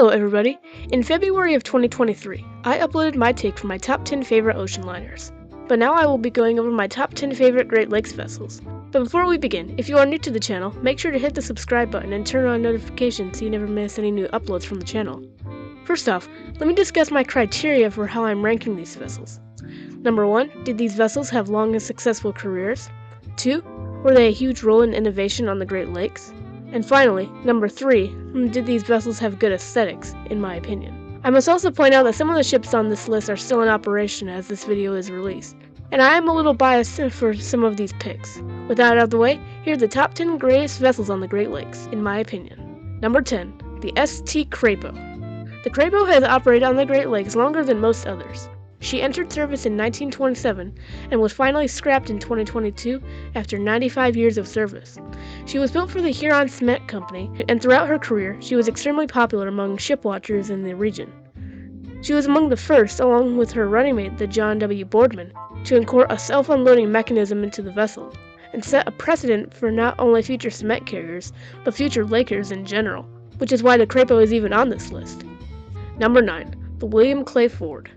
Hello everybody! In February of 2023, I uploaded my take for my top 10 favorite ocean liners. But now I will be going over my top 10 favorite Great Lakes vessels. But before we begin, if you are new to the channel, make sure to hit the subscribe button and turn on notifications so you never miss any new uploads from the channel. First off, let me discuss my criteria for how I'm ranking these vessels. Number 1, did these vessels have long and successful careers? 2, were they a huge role in innovation on the Great Lakes? And finally, number 3, did these vessels have good aesthetics, in my opinion? I must also point out that some of the ships on this list are still in operation as this video is released, and I am a little biased for some of these picks. With that out of the way, here are the top 10 greatest vessels on the Great Lakes, in my opinion. Number 10, the St. Crapo. The Crapo has operated on the Great Lakes longer than most others. She entered service in 1927 and was finally scrapped in 2022 after 95 years of service. She was built for the Huron Cement Company, and throughout her career, she was extremely popular among shipwatchers in the region. She was among the first, along with her running mate, the John W. Boardman, to incorporate a self-unloading mechanism into the vessel, and set a precedent for not only future cement carriers, but future lakers in general, which is why the Crapo is even on this list. Number 9, the William Clay Ford.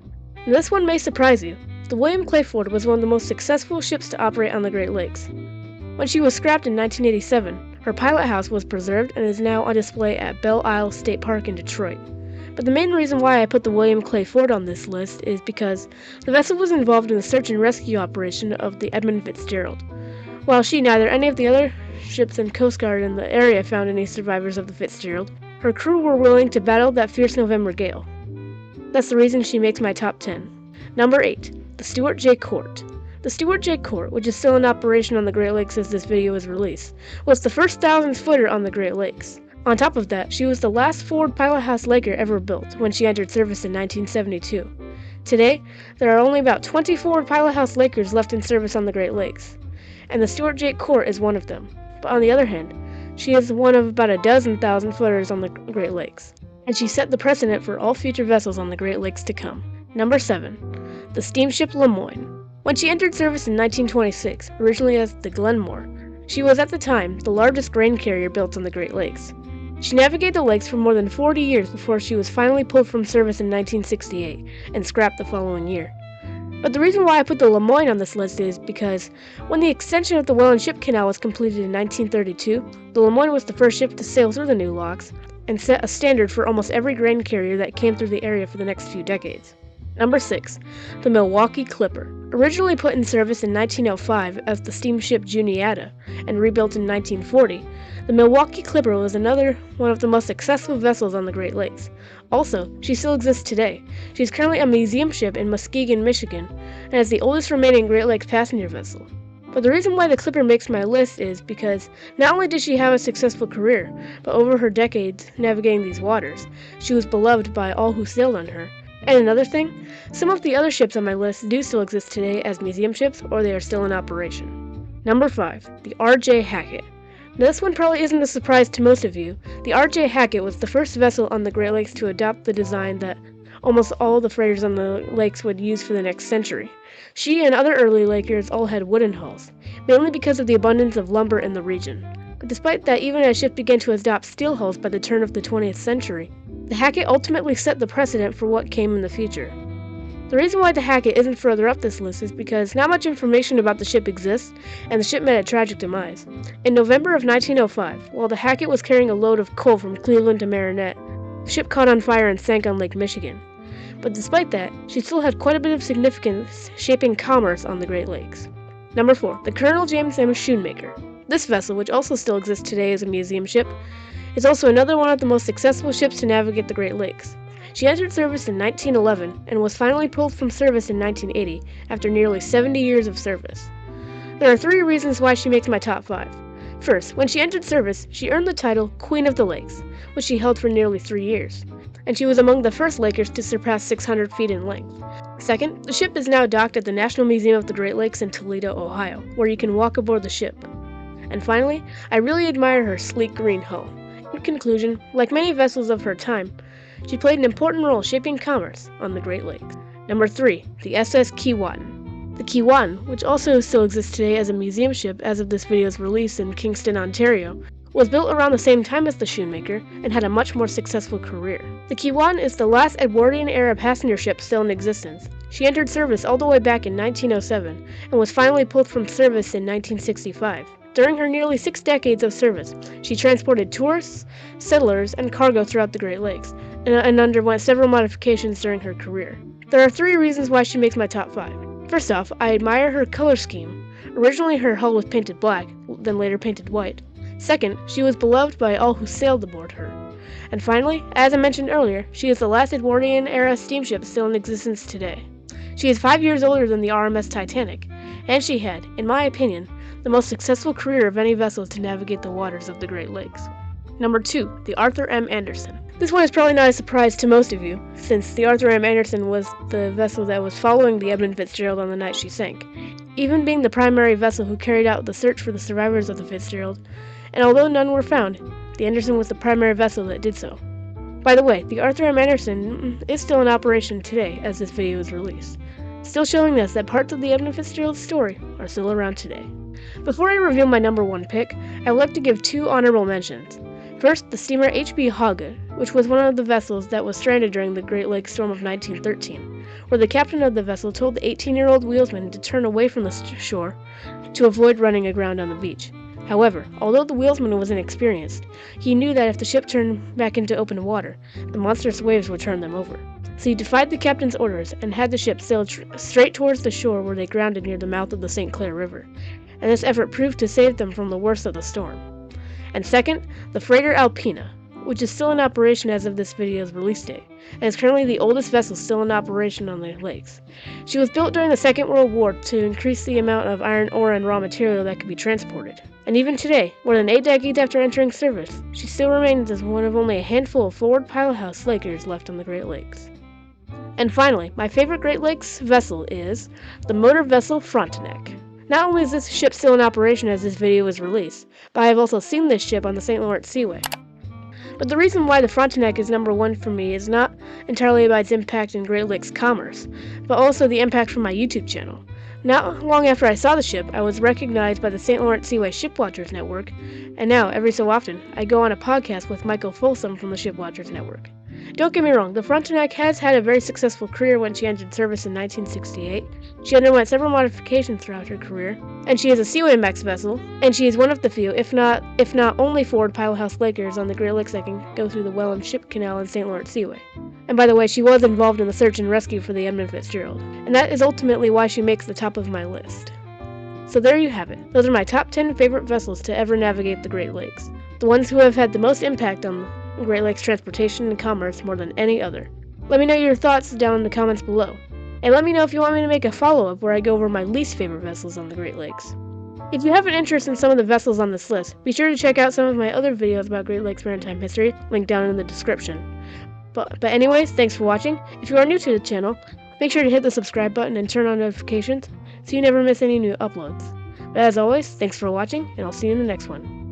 And this one may surprise you. The William Clay Ford was one of the most successful ships to operate on the Great Lakes. When she was scrapped in 1987, her pilot house was preserved and is now on display at Belle Isle State Park in Detroit. But the main reason why I put the William Clay Ford on this list is because the vessel was involved in the search and rescue operation of the Edmund Fitzgerald. While neither any of the other ships and Coast Guard in the area found any survivors of the Fitzgerald, her crew were willing to battle that fierce November gale. That's the reason she makes my top 10. Number 8, the Stewart J. Cort. The Stewart J. Cort, which is still in operation on the Great Lakes as this video is released, was the first 1,000-footer on the Great Lakes. On top of that, she was the last Ford pilot house laker ever built when she entered service in 1972. Today, there are only about 20 Ford pilot house lakers left in service on the Great Lakes, and the Stewart J. Cort is one of them. But on the other hand, she is one of about a dozen 1,000-footers on the Great Lakes, and she set the precedent for all future vessels on the Great Lakes to come. Number 7, the steamship Lemoyne. When she entered service in 1926, originally as the Glenmore, she was at the time the largest grain carrier built on the Great Lakes. She navigated the lakes for more than 40 years before she was finally pulled from service in 1968 and scrapped the following year. But the reason why I put the Lemoyne on this list is because when the extension of the Welland Ship Canal was completed in 1932, the Lemoyne was the first ship to sail through the new locks and set a standard for almost every grain carrier that came through the area for the next few decades. Number 6, the Milwaukee Clipper. Originally put in service in 1905 as the steamship Juniata and rebuilt in 1940, the Milwaukee Clipper was another one of the most successful vessels on the Great Lakes. Also, she still exists today. She is currently a museum ship in Muskegon, Michigan, and is the oldest remaining Great Lakes passenger vessel. But the reason why the Clipper makes my list is because not only did she have a successful career, but over her decades navigating these waters, she was beloved by all who sailed on her. And another thing, some of the other ships on my list do still exist today as museum ships, or they are still in operation. Number 5, the R.J. Hackett. Now this one probably isn't a surprise to most of you. The R.J. Hackett was the first vessel on the Great Lakes to adopt the design that almost all the freighters on the lakes would use for the next century. She and other early lakers all had wooden hulls, mainly because of the abundance of lumber in the region. But despite that, even as ships began to adopt steel hulls by the turn of the 20th century, the Hackett ultimately set the precedent for what came in the future. The reason why the Hackett isn't further up this list is because not much information about the ship exists, and the ship met a tragic demise. In November of 1905, while the Hackett was carrying a load of coal from Cleveland to Marinette, the ship caught on fire and sank on Lake Michigan. But despite that, she still had quite a bit of significance shaping commerce on the Great Lakes. Number 4, the Colonel James M. Schoonmaker. This vessel, which also still exists today as a museum ship, is also another one of the most successful ships to navigate the Great Lakes. She entered service in 1911 and was finally pulled from service in 1980 after nearly 70 years of service. There are 3 reasons why she makes my top 5. First, when she entered service, she earned the title Queen of the Lakes, which she held for nearly 3 years, and she was among the first lakers to surpass 600 feet in length. Second, the ship is now docked at the National Museum of the Great Lakes in Toledo, Ohio, where you can walk aboard the ship. And finally, I really admire her sleek green hull. In conclusion, like many vessels of her time, she played an important role shaping commerce on the Great Lakes. Number 3, the SS Keewatin. The Keewatin, which also still exists today as a museum ship as of this video's release in Kingston, Ontario, was built around the same time as the Schoonmaker and had a much more successful career. The Keewatin is the last Edwardian-era passenger ship still in existence. She entered service all the way back in 1907 and was finally pulled from service in 1965. During her nearly 6 decades of service, she transported tourists, settlers, and cargo throughout the Great Lakes, and underwent several modifications during her career. There are 3 reasons why she makes my top 5. First off, I admire her color scheme. Originally her hull was painted black, then later painted white. Second, she was beloved by all who sailed aboard her. And finally, as I mentioned earlier, she is the last Edwardian-era steamship still in existence today. She is 5 years older than the RMS Titanic, and she had, in my opinion, the most successful career of any vessel to navigate the waters of the Great Lakes. Number 2, the Arthur M. Anderson. This one is probably not a surprise to most of you, since the Arthur M. Anderson was the vessel that was following the Edmund Fitzgerald on the night she sank, even being the primary vessel who carried out the search for the survivors of the Fitzgerald, and although none were found, the Anderson was the primary vessel that did so. By the way, the Arthur M. Anderson is still in operation today as this video is released, still showing us that parts of the Edmund Fitzgerald story are still around today. Before I reveal my number 1 pick, I would like to give 2 honorable mentions. First, the steamer H.B. Hackett, which was one of the vessels that was stranded during the Great Lakes storm of 1913, where the captain of the vessel told the 18-year-old wheelsman to turn away from the shore to avoid running aground on the beach. However, although the wheelsman was inexperienced, he knew that if the ship turned back into open water, the monstrous waves would turn them over. So he defied the captain's orders and had the ship sail straight towards the shore where they grounded near the mouth of the St. Clair River, and this effort proved to save them from the worst of the storm. And second, the freighter Alpina, which is still in operation as of this video's release date, and is currently the oldest vessel still in operation on the lakes. She was built during the Second World War to increase the amount of iron ore and raw material that could be transported. And even today, more than 8 decades after entering service, she still remains as one of only a handful of forward pilothouse Lakers left on the Great Lakes. And finally, my favorite Great Lakes vessel is the motor vessel Frontenac. Not only is this ship still in operation as this video was released, but I have also seen this ship on the St. Lawrence Seaway. But the reason why the Frontenac is number 1 for me is not entirely about its impact in Great Lakes commerce, but also the impact from my YouTube channel. Not long after I saw the ship, I was recognized by the St. Lawrence Seaway Shipwatchers Network, and now, every so often, I go on a podcast with Michael Folsom from the Shipwatchers Network. Don't get me wrong, the Frontenac has had a very successful career when she entered service in 1968. She underwent several modifications throughout her career, and she is a Seaway Max vessel, and she is one of the few, if not only forward pilothouse Lakers on the Great Lakes that can go through the Welland Ship Canal and St. Lawrence Seaway. And by the way, she was involved in the search and rescue for the Edmund Fitzgerald, and that is ultimately why she makes the top of my list. So there you have it. Those are my top 10 favorite vessels to ever navigate the Great Lakes. The ones who have had the most impact on Great Lakes transportation and commerce more than any other. Let me know your thoughts down in the comments below. And let me know if you want me to make a follow-up where I go over my least favorite vessels on the Great Lakes. If you have an interest in some of the vessels on this list, be sure to check out some of my other videos about Great Lakes maritime history, linked down in the description. But anyways, thanks for watching. If you are new to the channel, make sure to hit the subscribe button and turn on notifications so you never miss any new uploads. But as always, thanks for watching, and I'll see you in the next one.